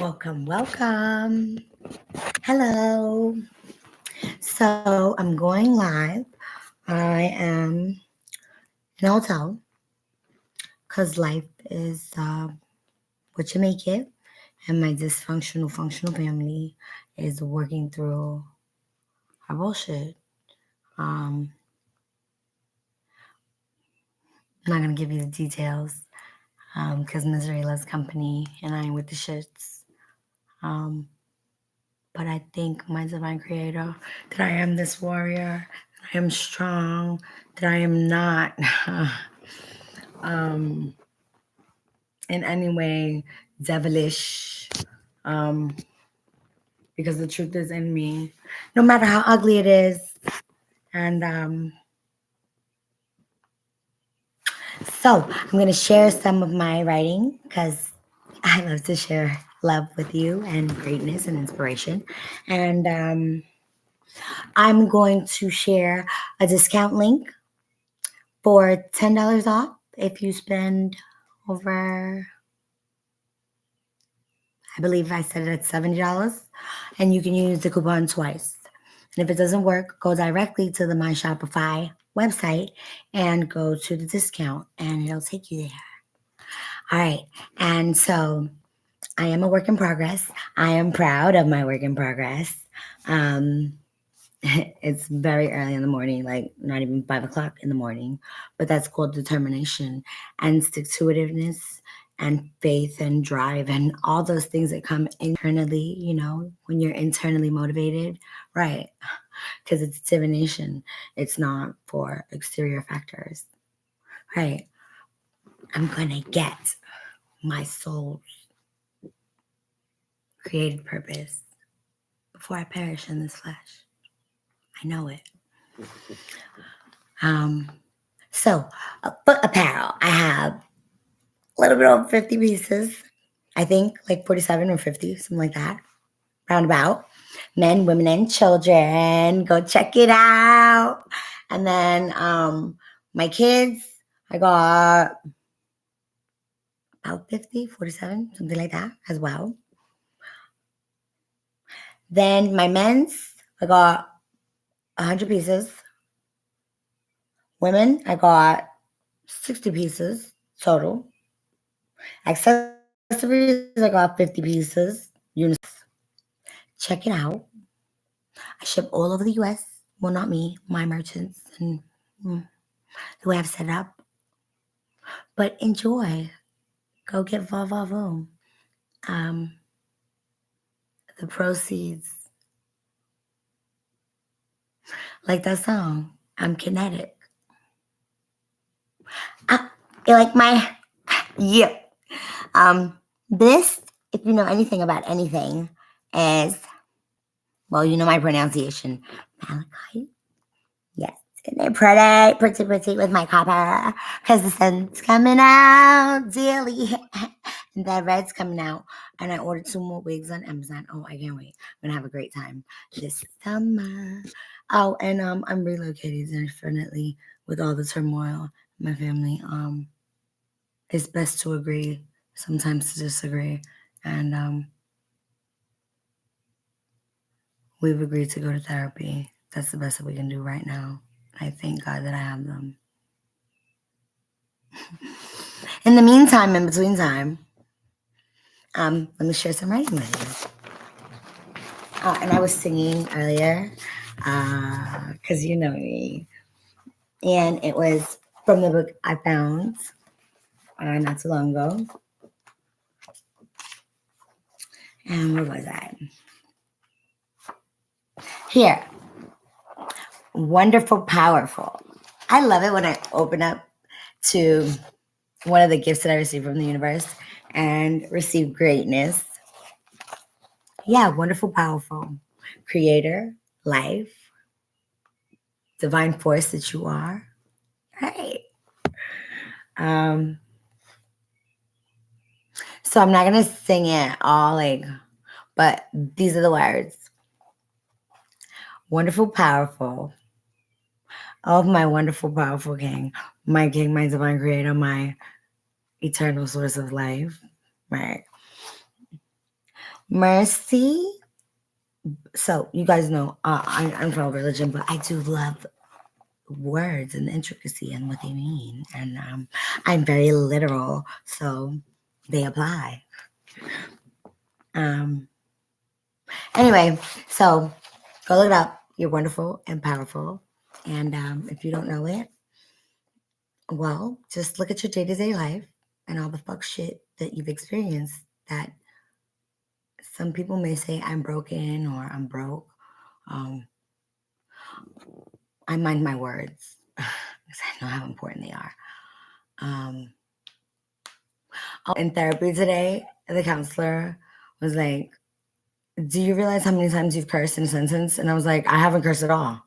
Welcome. Hello. So I'm going live. I am in a hotel because life is what you make it. And my dysfunctional, functional family is working through our bullshit. Um, I'm not going to give you the details because misery loves company and I ain't with the shits. Um, but I thank my divine creator that I am this warrior. I am strong, that I am not um, in any way devilish, um, because the truth is in me, no matter how ugly it is. And so I'm going to share some of my writing because I love to share love with you and greatness and inspiration. And I'm going to share a discount link for $10 off if you spend over, I believe I said it at $70, and you can use the coupon twice. And if it doesn't work, go directly to the My Shopify website and go to the discount and it'll take you there. All right. And so I am a work in progress. I am proud of my work in progress. Um, it's very early in the morning, like not even 5 o'clock in the morning, but that's called determination and stick to itiveness and faith and drive and all those things that come internally, when you're internally motivated, right? Because it's divination. It's not for exterior factors, right? I'm going to get my soul's created purpose before I perish in this flesh. I know it. Um, so, foot apparel. I have a little bit over 50 pieces. I think like 47 or 50, something like that. Roundabout. Men, women, and children. Go check it out. And then my kids, I got about 50, 47, something like that as well. Then my men's, I got 100 pieces. Women, I got 60 pieces total. Accessories, I got 50 pieces. Unisex. Check it out. I ship all over the US. Well, not me, my merchants and who I have set up. But enjoy. Go get va va voom. Um, the proceeds, like that song, I'm kinetic. Like my, yeah. This, if you know anything about anything, is, well, you know my pronunciation, malachite. Yes, and they're pretty with my copper, because the sun's coming out daily, and the red's coming out, and I ordered 2 more wigs on Amazon. Oh, I can't wait. I'm gonna have a great time this summer. Oh, and I'm relocating definitely with all the turmoil in my family. It's best to agree, sometimes to disagree, and we've agreed to go to therapy. That's the best that we can do right now. I thank God that I have them. In the meantime, in between time, let me share some writing with you. And I was singing earlier, because you know me. And it was from the book I found not too long ago. And where was I? Here. Wonderful, powerful. I love it when I open up to one of the gifts that I received from the universe and receive greatness. Yeah, wonderful, powerful. Creator, life, divine force that you are. Right. So I'm not gonna sing it all but these are the words. Wonderful, powerful. Oh, my wonderful, powerful king, my divine creator, my eternal source of life. Right. Mercy. So you guys know I'm from religion, but I do love words and the intricacy and what they mean, and I'm very literal, so they apply. Um, anyway, so go look it up. You're wonderful and powerful, and if you don't know it, well, just look at your day to day life and all the fuck shit that you've experienced. That some people may say I'm broken or I'm broke. Um, I mind my words because I know how important they are. In therapy today, the counselor was like, "Do you realize how many times you've cursed in a sentence?" And I was like, "I haven't cursed at all."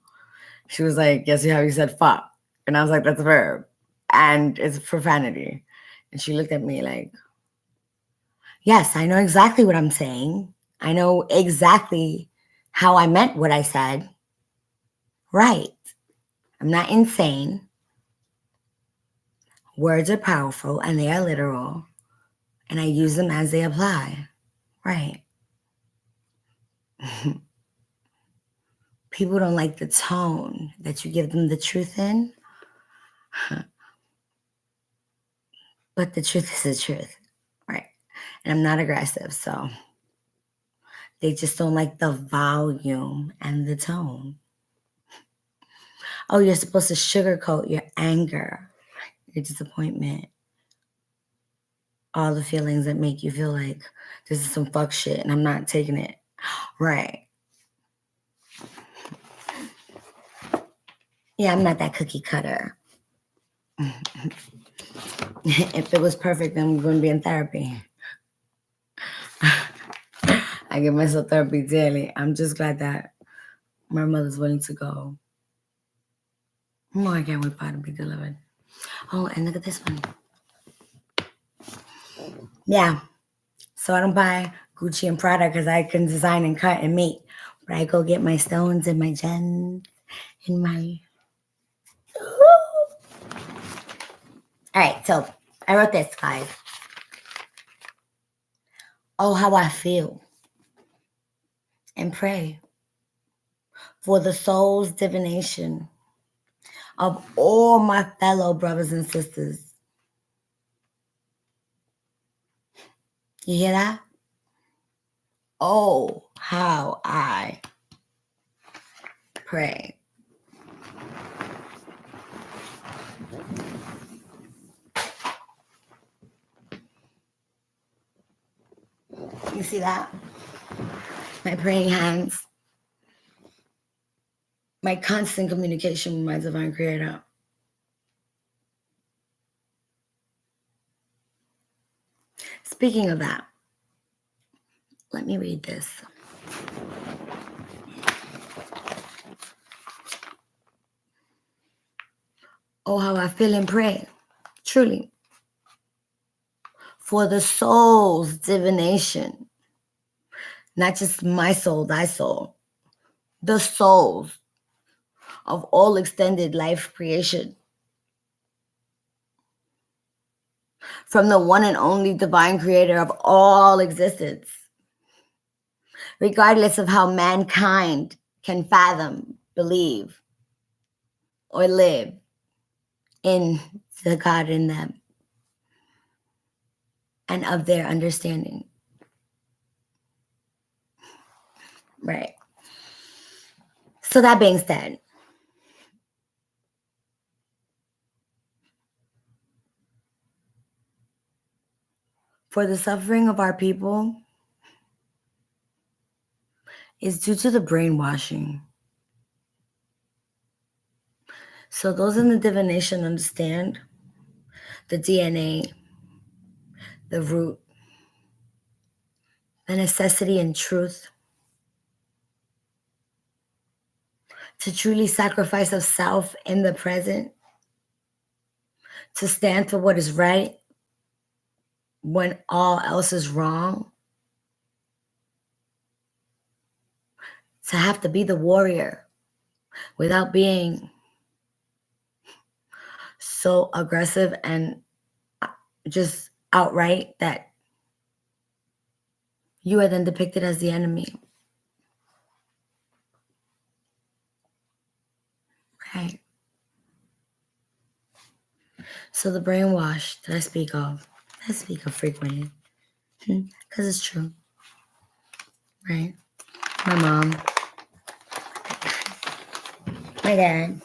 She was like, "Yes, you have. You said fuck." And I was like, "That's a verb. And it's profanity." And she looked at me like, "Yes, I know exactly what I'm saying. I know exactly how I meant what I said. Right. I'm not insane. Words are powerful and they are literal. And I use them as they apply. Right." People don't like the tone that you give them the truth in, but the truth is the truth. Right. And I'm not aggressive, so they just don't like the volume and the tone. Oh, you're supposed to sugarcoat your anger, your disappointment, all the feelings that make you feel like this is some fuck shit and I'm not taking it. Right. Yeah, I'm not that cookie cutter. If it was perfect, then we wouldn't be in therapy. I give myself therapy daily. I'm just glad that my mother's willing to go. Oh, I can't wait for her to be delivered. Oh, and look at this one. Yeah. So I don't buy Gucci and Prada because I can design and cut and make. But I go get my stones and my gems and my. All right. So I wrote this, guys. Oh, how I feel. And pray for the soul's divination of all my fellow brothers and sisters. You hear that? Oh, how I pray. You see that? My praying hands, my constant communication with my divine creator. Speaking of that, let me read this. Oh, how I feel and pray, truly, for the soul's divination, not just my soul, thy soul, the souls of all extended life creation, from the one and only divine creator of all existence, regardless of how mankind can fathom, believe, or live in the God in them and of their understanding. Right. So that being said, for the suffering of our people is due to the brainwashing. So those in the divination understand the DNA, the root, the necessity and truth to truly sacrifice of self in the present, to stand for what is right when all else is wrong, to have to be the warrior without being so aggressive and just outright that you are then depicted as the enemy. Right. So the brainwash that I speak of frequently, because it's true, right? My mom, my dad,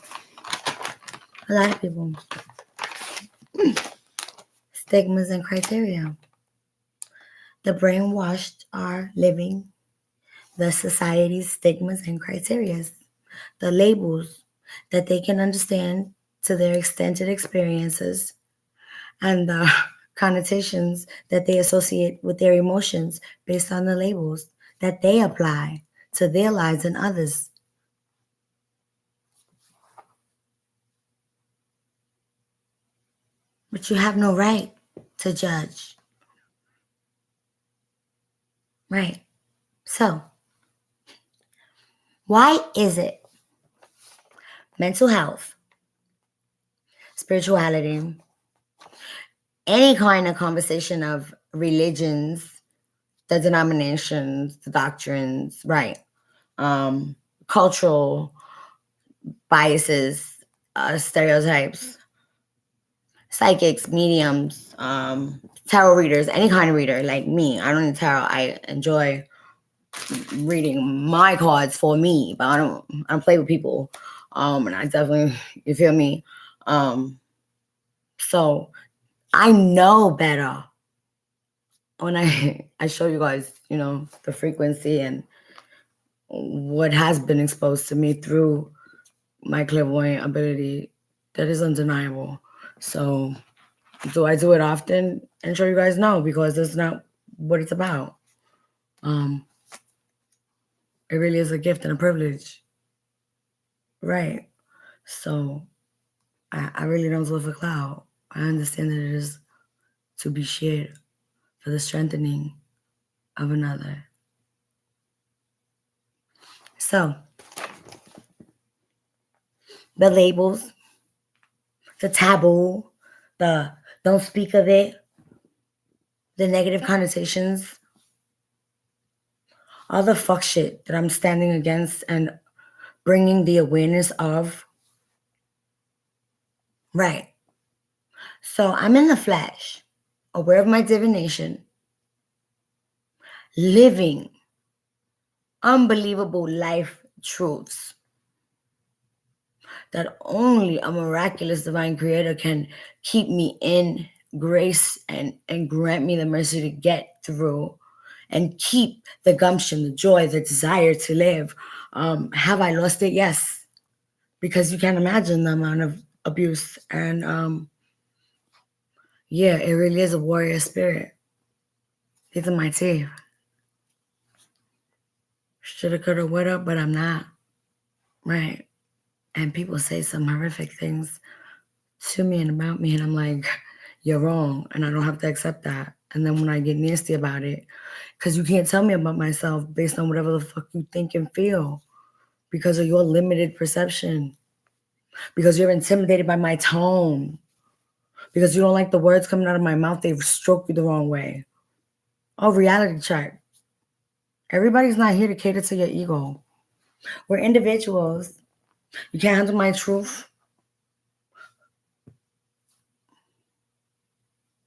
a lot of people, stigmas and criteria. The brainwashed are living the society's stigmas and criteria, the labels that they can understand to their extended experiences, and the connotations that they associate with their emotions based on the labels that they apply to their lives and others. But you have no right to judge. Right. So, why is it mental health, spirituality, any kind of conversation of religions, the denominations, the doctrines, right? Cultural biases, stereotypes, psychics, mediums, tarot readers, any kind of reader like me. I don't need tarot. I enjoy reading my cards for me, but I don't play with people. And I definitely, you feel me? Um, so I know better when I show you guys, the frequency and what has been exposed to me through my clairvoyant ability that is undeniable. So do I do it often and show you guys? No, because that's not what it's about. Um, it really is a gift and a privilege. Right. So I really don't live a cloud. I understand that it is to be shared for the strengthening of another. So the labels, the taboo, the don't speak of it, the negative connotations, all the fuck shit that I'm standing against and bringing the awareness of. Right. So I'm in the flesh, aware of my divination, living unbelievable life truths that only a miraculous divine creator can keep me in grace and grant me the mercy to get through and keep the gumption, the joy, the desire to live. Have I lost it? Yes, because you can't imagine the amount of abuse. And yeah, it really is a warrior spirit. These are my teeth. Shoulda, coulda, woulda, but I'm not. Right. And people say some horrific things to me and about me, and I'm like, you're wrong, and I don't have to accept that. And then when I get nasty about it, because you can't tell me about myself based on whatever the fuck you think and feel because of your limited perception, because you're intimidated by my tone, because you don't like the words coming out of my mouth, they stroke you the wrong way. Oh, reality check. Everybody's not here to cater to your ego. We're individuals. You can't handle my truth.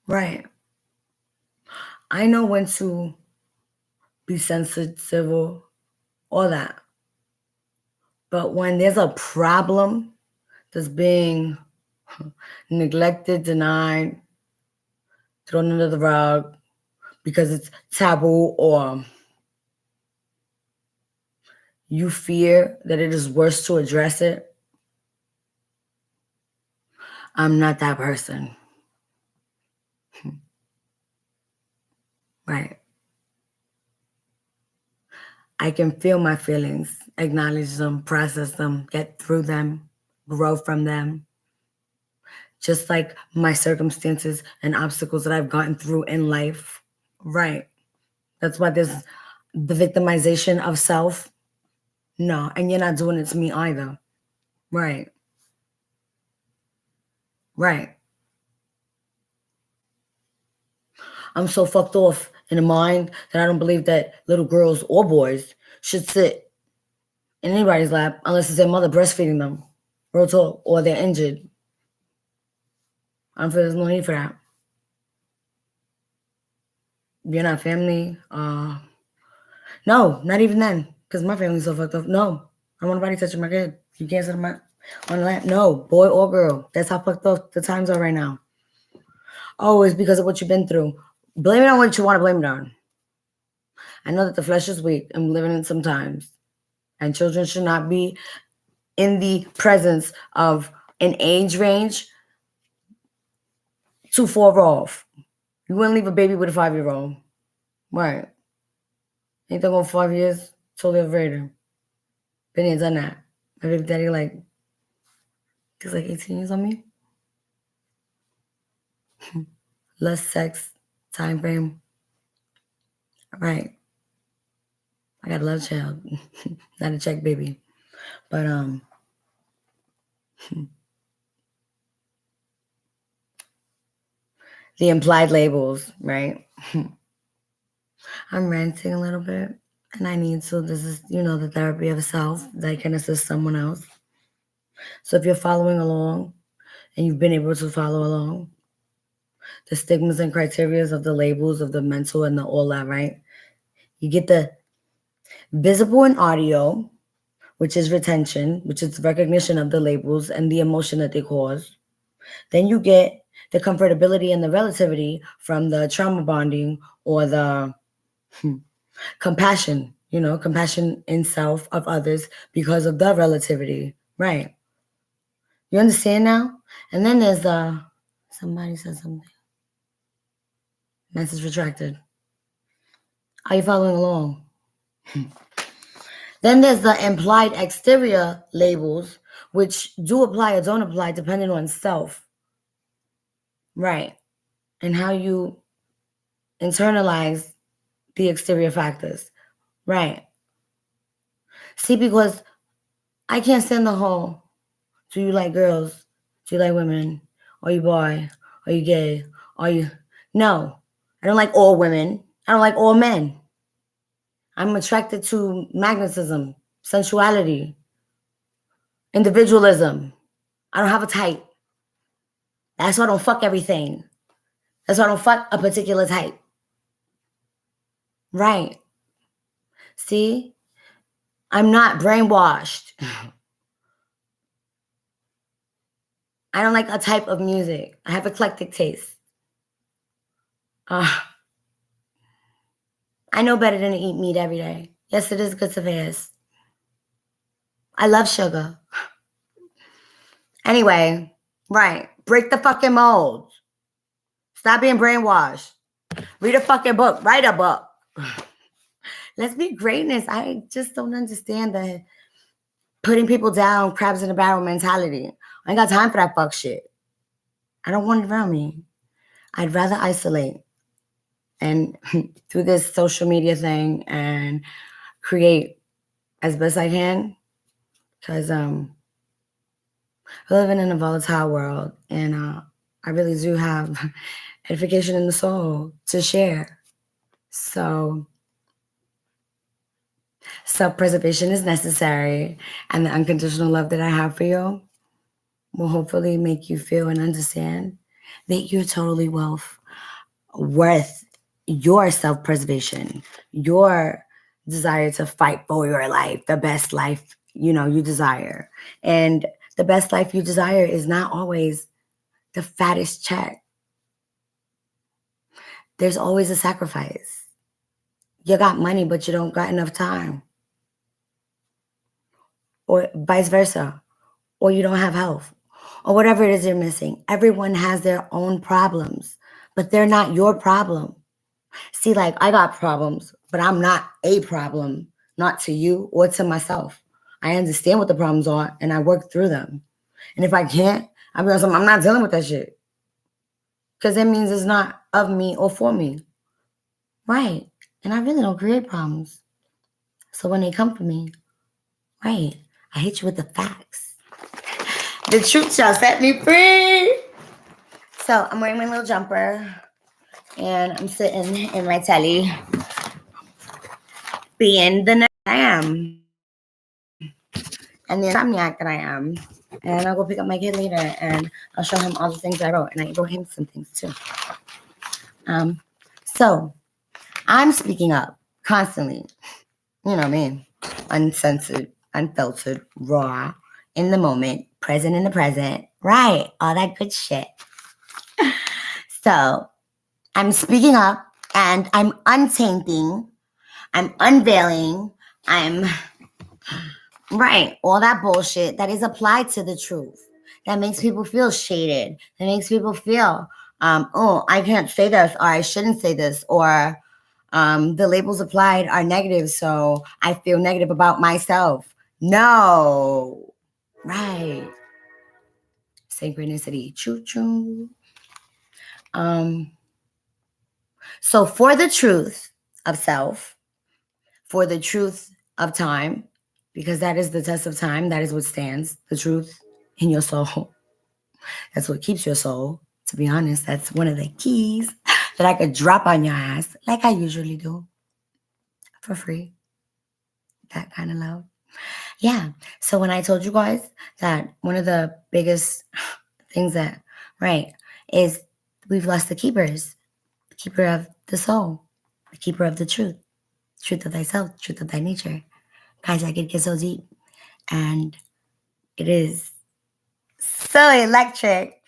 Right. I know when to be sensitive, all that. But when there's a problem that's being neglected, denied, thrown under the rug because it's taboo or you fear that it is worse to address it, I'm not that person. Right. I can feel my feelings, acknowledge them, process them, get through them, grow from them. Just like my circumstances and obstacles that I've gotten through in life. Right. That's why there's the victimization of self. No, and you're not doing it to me either. Right. Right. I'm so fucked off in the mind that I don't believe that little girls or boys should sit in anybody's lap unless it's their mother breastfeeding them, real talk, or they're injured. I don't feel there's no need for that. You're not family. No, not even then, because my family's so fucked up. No, I don't want nobody touching my kid. You can't sit on the lap. No, boy or girl. That's how fucked up the times are right now. Oh, it's because of what you've been through. Blame it on what you want to blame it on. I know that the flesh is weak and living in sometimes. And children should not be in the presence of an age range too far off. You wouldn't leave a baby with a 5-year-old. Right. Ain't that going 5 years? Totally overrated. Been here, done that. My baby daddy he's like 18 years on me. Less sex, time frame. Right. I got a love child. Not a check baby. But the implied labels, right? I'm ranting a little bit, and I need to. This is, the therapy of self that can assist someone else. So if you're following along, and you've been able to follow along, the stigmas and criterias of the labels of the mental and the all that, right? You get the visible and audio, which is retention, which is recognition of the labels and the emotion that they cause. Then you get the comfortability and the relativity from the trauma bonding or the compassion, compassion in self of others because of the relativity, right? You understand now? And then there's somebody said something. Message retracted. Are you following along? Then there's the implied exterior labels, which do apply or don't apply depending on self. Right. And how you internalize the exterior factors. Right. See, because I can't stand the whole, do you like girls? Do you like women? Are you bi? Are you gay? Are you... No. I don't like all women. I don't like all men. I'm attracted to magnetism, sensuality, individualism. I don't have a type. That's why I don't fuck everything. That's why I don't fuck a particular type. Right. See? I'm not brainwashed. I don't like a type of music. I have eclectic taste. I know better than to eat meat every day. Yes, it is good to fast. I love sugar. Anyway, right. Break the fucking mold. Stop being brainwashed. Read a fucking book. Write a book. Let's be greatness. I just don't understand the putting people down, crabs in a barrel mentality. I ain't got time for that fuck shit. I don't want it around me. I'd rather isolate and through this social media thing and create as best I can, because we're living in a volatile world, and I really do have edification in the soul to share. So self-preservation is necessary, and the unconditional love that I have for you will hopefully make you feel and understand that you're totally worth your self-preservation, your desire to fight for your life, the best life, you desire. And the best life you desire is not always the fattest check. There's always a sacrifice. You got money, but you don't got enough time. Or vice versa. Or you don't have health. Or whatever it is you're missing. Everyone has their own problems, but they're not your problem. See, I got problems, but I'm not a problem, not to you or to myself. I understand what the problems are, and I work through them. And if I can't, I'm not dealing with that shit. Because that means it's not of me or for me. Right. And I really don't create problems. So when they come for me, right, I hit you with the facts. The truth shall set me free. So I'm wearing my little jumper. And I'm sitting in my telly being the nerd I am and the insomniac that I am. And I'll go pick up my kid later and I'll show him all the things I wrote. And I wrote him some things too. So I'm speaking up constantly. You know me, uncensored, unfiltered, raw, in the moment, present in the present. Right. All that good shit. So I'm speaking up and I'm untainting, I'm unveiling, I'm right, all that bullshit that is applied to the truth. That makes people feel shaded. That makes people feel, oh, I can't say this, or I shouldn't say this, or the labels applied are negative, so I feel negative about myself. No. Right. Synchronicity. Choo choo. So for the truth of self, for the truth of time, because that is the test of time, that is what stands, the truth in your soul. That's what keeps your soul. To be honest, that's one of the keys that I could drop on your ass, like I usually do, for free. That kind of love. Yeah. So when I told you guys that one of the biggest things that, right, is we've lost the keepers, the keeper of the soul, the keeper of the truth of thyself, truth of thy nature. Guys, I could get so deep. And it is so electric.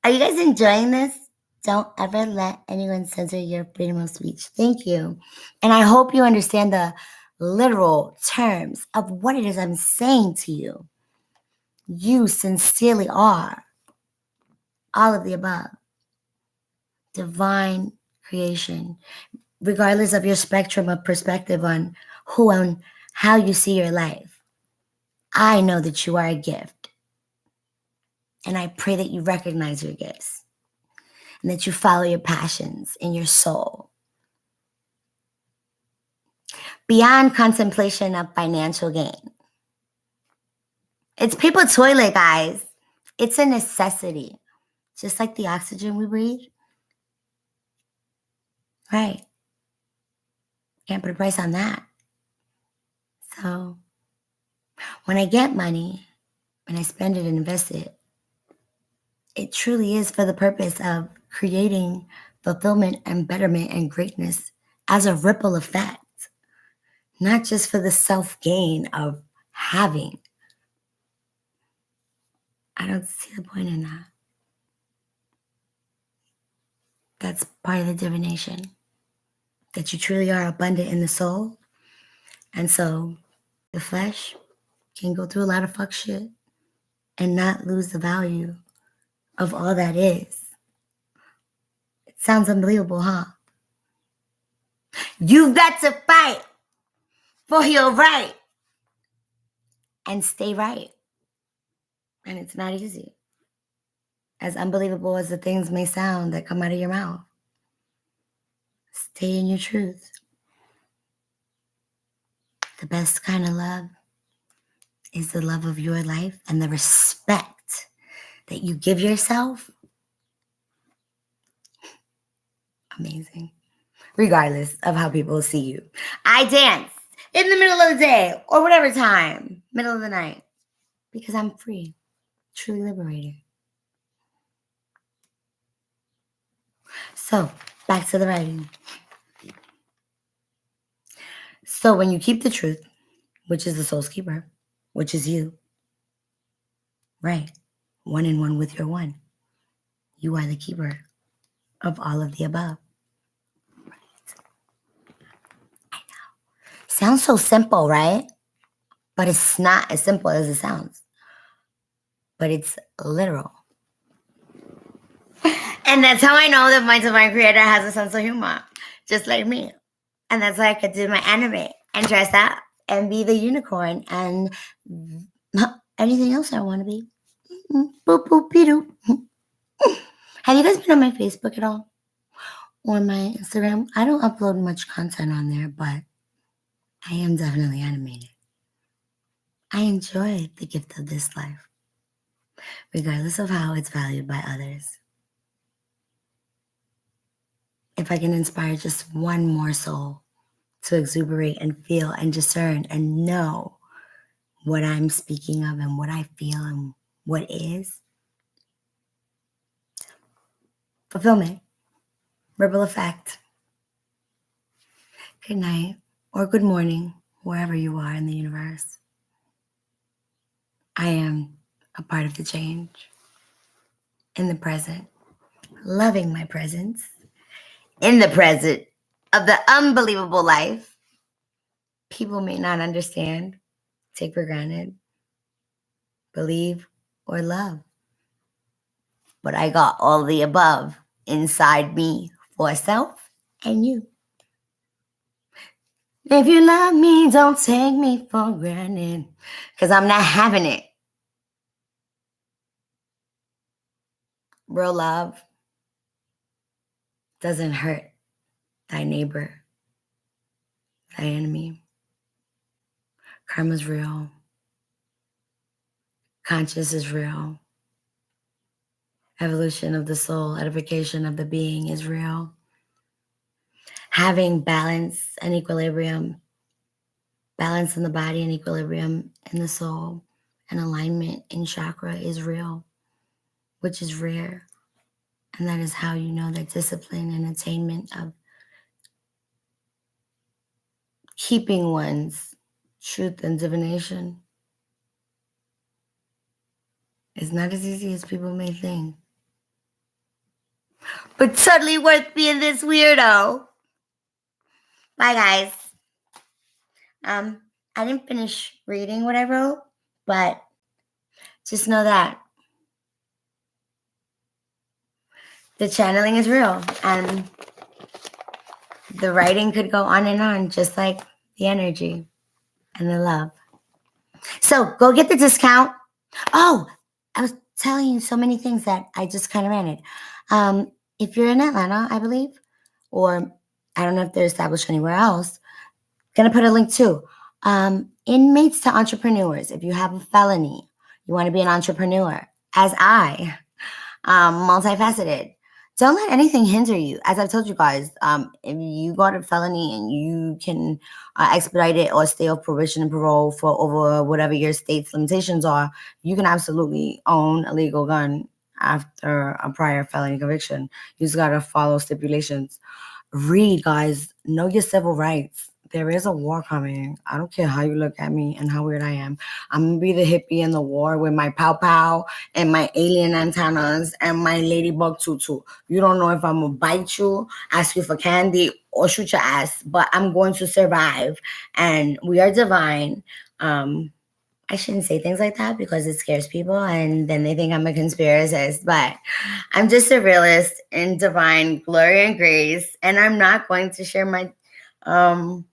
Are you guys enjoying this? Don't ever let anyone censor your freedom of speech. Thank you. And I hope you understand the literal terms of what it is I'm saying to you. You sincerely are all of the above. Divine creation, regardless of your spectrum of perspective on who and how you see your life. I know that you are a gift. And I pray that you recognize your gifts and that you follow your passions in your soul. Beyond contemplation of financial gain. It's paper toilet, guys. It's a necessity. Just like the oxygen we breathe. Right. Can't put a price on that. So when I get money and I spend it and invest it, it truly is for the purpose of creating fulfillment and betterment and greatness as a ripple effect, not just for the self-gain of having. I don't see the point in that. That's part of the divination, that you truly are abundant in the soul. And so the flesh can go through a lot of fuck shit and not lose the value of all that is. It sounds unbelievable, huh? You've got to fight for your right and stay right. And it's not easy. As unbelievable as the things may sound that come out of your mouth, stay in your truth. The best kind of love is the love of your life and the respect that you give yourself. Amazing. Regardless of how people see you. I dance in the middle of the day or whatever time, middle of the night, because I'm free, truly liberated. So back to the writing. So when you keep the truth, which is the soul's keeper, which is you, right? One in one with your one. You are the keeper of all of the above. Right. I know. Sounds so simple, right? But it's not as simple as it sounds. But it's literal. And that's how I know that my divine creator has a sense of humor, just like me. And that's why I could do my anime and dress up and be the unicorn and anything else I want to be. Boop, boop, be-doo. Have you guys been on my Facebook at all? Or my Instagram? I don't upload much content on there, but I am definitely animated. I enjoy the gift of this life, regardless of how it's valued by others. if I can inspire just one more soul to exuberate and feel and discern and know what I'm speaking of and what I feel and what is, fulfillment, ripple effect. Good night or good morning, wherever you are in the universe. I am a part of the change in the present, loving my presence in the present of the unbelievable life people may not understand, take for granted, believe, or love. But I got all the above inside me for self and you. If you love me, don't take me for granted, because I'm not having it. Real love doesn't hurt thy neighbor, thy enemy. Karma's real. Conscious is real. Evolution of the soul, edification of the being is real. Having balance and equilibrium, balance in the body and equilibrium in the soul, and alignment in chakra is real, which is rare. And that is how you know that discipline and attainment of keeping one's truth and divination is not as easy as people may think. But totally worth being this weirdo. Bye, guys. I didn't finish reading what I wrote, but just know that the channeling is real and the writing could go on, just like the energy and the love. So go get the discount. Oh, I was telling you so many things that I just kind of ran it. If you're in Atlanta, I believe, or I don't know if they're established anywhere else, gonna put a link too. Inmates to entrepreneurs. If you have a felony, you want to be an entrepreneur, as I, multifaceted. Don't let anything hinder you. As I've told you guys, if you got a felony and you can expedite it or stay off probation and parole for over whatever your state's limitations are, you can absolutely own a legal gun after a prior felony conviction. You just gotta follow stipulations. Read, guys. Know your civil rights. There is a war coming. I don't care how you look at me and how weird I am. I'm gonna be the hippie in the war with my pow pow and my alien antennas and my ladybug tutu. You don't know if I'm gonna bite you, ask you for candy, or shoot your ass, but I'm going to survive. And we are divine. I shouldn't say things like that because it scares people and then they think I'm a conspiracist, but I'm just a realist in divine glory and grace. And I'm not going to share my, I'm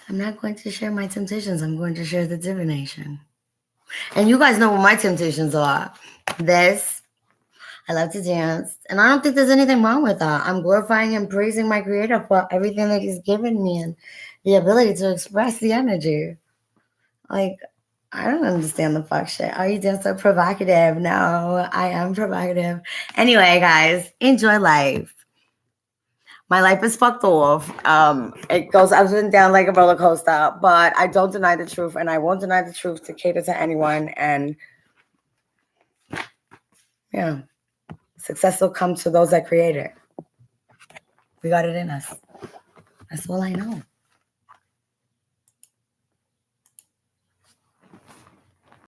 not going to share my temptations. I'm going to share the divination. And you guys know what my temptations are. This, I love to dance. And I don't think there's anything wrong with that. I'm glorifying and praising my creator for everything that he's given me and the ability to express the energy. Like, I don't understand the fuck shit. Are you just so provocative? No, I am provocative. Anyway, guys, enjoy life. My life is fucked off. It goes up and down like a roller coaster, but I don't deny the truth, and I won't deny the truth to cater to anyone. And yeah, success will come to those that create it. We got it in us. That's all I know.